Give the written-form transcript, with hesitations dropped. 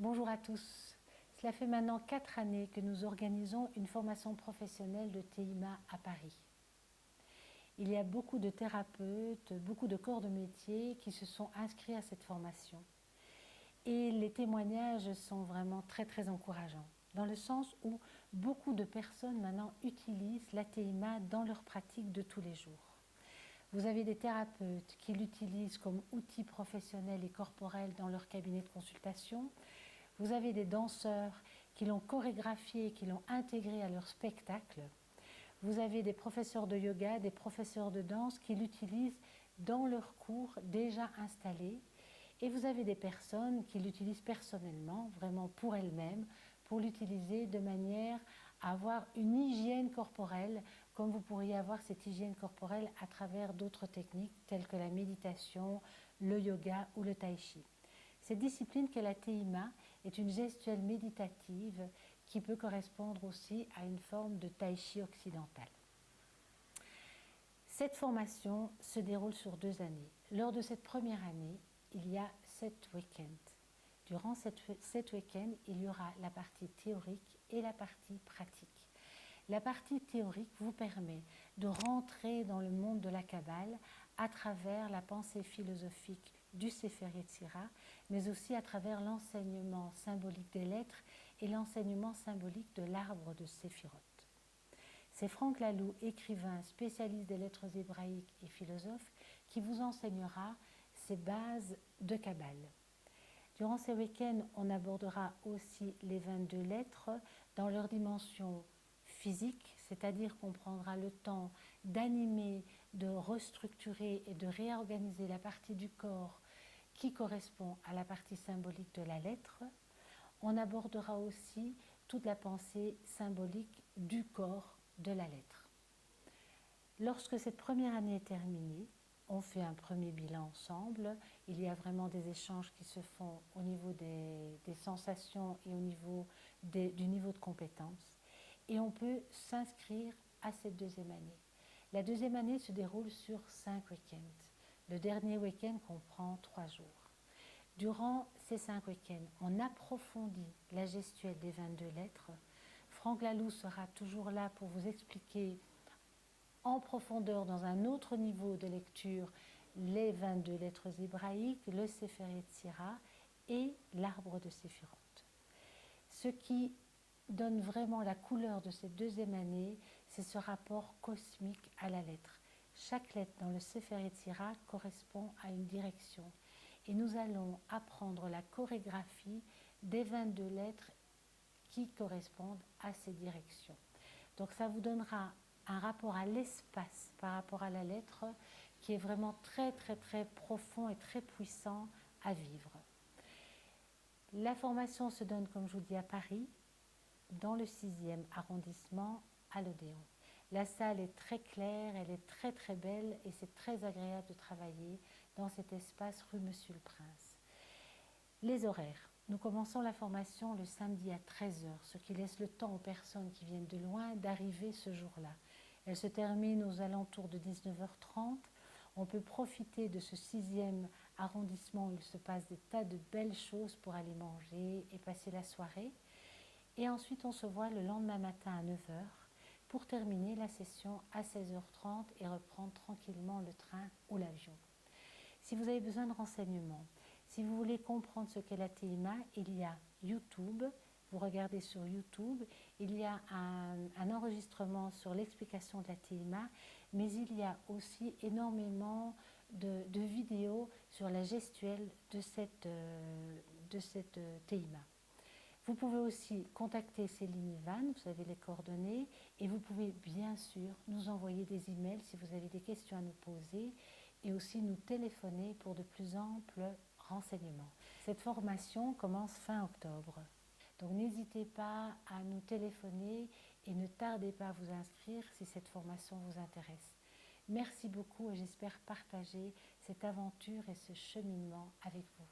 Bonjour à tous. Cela fait maintenant 4 années que nous organisons une formation professionnelle de TIMA à Paris. Il y a beaucoup de thérapeutes, beaucoup de corps de métier qui se sont inscrits à cette formation. Et les témoignages sont vraiment très encourageants, dans le sens où beaucoup de personnes maintenant utilisent la TIMA dans leur pratique de tous les jours. Vous avez des thérapeutes qui l'utilisent comme outil professionnel et corporel dans leur cabinet de consultation. Vous avez des danseurs qui l'ont chorégraphié, qui l'ont intégré à leur spectacle. Vous avez des professeurs de yoga, des professeurs de danse qui l'utilisent dans leurs cours déjà installés. Et vous avez des personnes qui l'utilisent personnellement, vraiment pour elles-mêmes, pour l'utiliser de manière à avoir une hygiène corporelle, comme vous pourriez avoir cette hygiène corporelle à travers d'autres techniques telles que la méditation, le yoga ou le tai chi. Cette discipline qu'est la TIMA est une gestuelle méditative qui peut correspondre aussi à une forme de tai chi occidental. Cette formation se déroule sur 2 années. Lors de cette première année, il y a 7 week-ends. Durant cette week-end, il y aura la partie théorique et la partie pratique. La partie théorique vous permet de rentrer dans le monde de la Kabbale à travers la pensée philosophique du Sefer Yetzira, mais aussi à travers l'enseignement symbolique des lettres et l'enseignement symbolique de l'arbre de Séphiroth. C'est Franck Laloux, écrivain, spécialiste des lettres hébraïques et philosophe, qui vous enseignera ces bases de Kabbale. Durant ces week-ends, on abordera aussi les 22 lettres dans leur dimension physique, c'est-à-dire qu'on prendra le temps d'animer, de restructurer et de réorganiser la partie du corps qui correspond à la partie symbolique de la lettre. On abordera aussi toute la pensée symbolique du corps de la lettre. Lorsque cette première année est terminée, on fait un premier bilan ensemble. Il y a vraiment des échanges qui se font au niveau des sensations et au niveau du niveau de compétence. Et on peut s'inscrire à cette deuxième année. La deuxième année se déroule sur 5 week-ends. Le dernier week-end comprend 3 jours. Durant ces 5 week-ends, on approfondit la gestuelle des 22 lettres. Franck Laloux sera toujours là pour vous expliquer en profondeur, dans un autre niveau de lecture, les 22 lettres hébraïques, le Sefer Yetzira et l'arbre de Séphiroth. Ce qui donne vraiment la couleur de cette deuxième année, c'est ce rapport cosmique à la lettre. Chaque lettre dans le Sefer Yetzira correspond à une direction. Et nous allons apprendre la chorégraphie des 22 lettres qui correspondent à ces directions. Donc ça vous donnera un rapport à l'espace par rapport à la lettre qui est vraiment très profond et très puissant à vivre. La formation se donne, comme je vous dis, à Paris, dans le 6e arrondissement, à l'Odéon. La salle est très claire, elle est très belle et c'est très agréable de travailler dans cet espace rue Monsieur le Prince. Les horaires. Nous commençons la formation le samedi à 13 h, ce qui laisse le temps aux personnes qui viennent de loin d'arriver ce jour-là. Elle se termine aux alentours de 19h30. On peut profiter de ce 6e arrondissement où il se passe des tas de belles choses pour aller manger et passer la soirée. Et ensuite, on se voit le lendemain matin à 9 h pour terminer la session à 16h30 et reprendre tranquillement le train ou l'avion. Si vous avez besoin de renseignements, si vous voulez comprendre ce qu'est la TIMA, il y a YouTube, vous regardez sur YouTube, il y a un enregistrement sur l'explication de la TIMA, mais il y a aussi énormément de vidéos sur la gestuelle de cette TIMA. Vous pouvez aussi contacter Céline Ivan, vous avez les coordonnées, et vous pouvez bien sûr nous envoyer des emails si vous avez des questions à nous poser, et aussi nous téléphoner pour de plus amples renseignements. Cette formation commence fin octobre. Donc n'hésitez pas à nous téléphoner et ne tardez pas à vous inscrire si cette formation vous intéresse. Merci beaucoup et j'espère partager cette aventure et ce cheminement avec vous.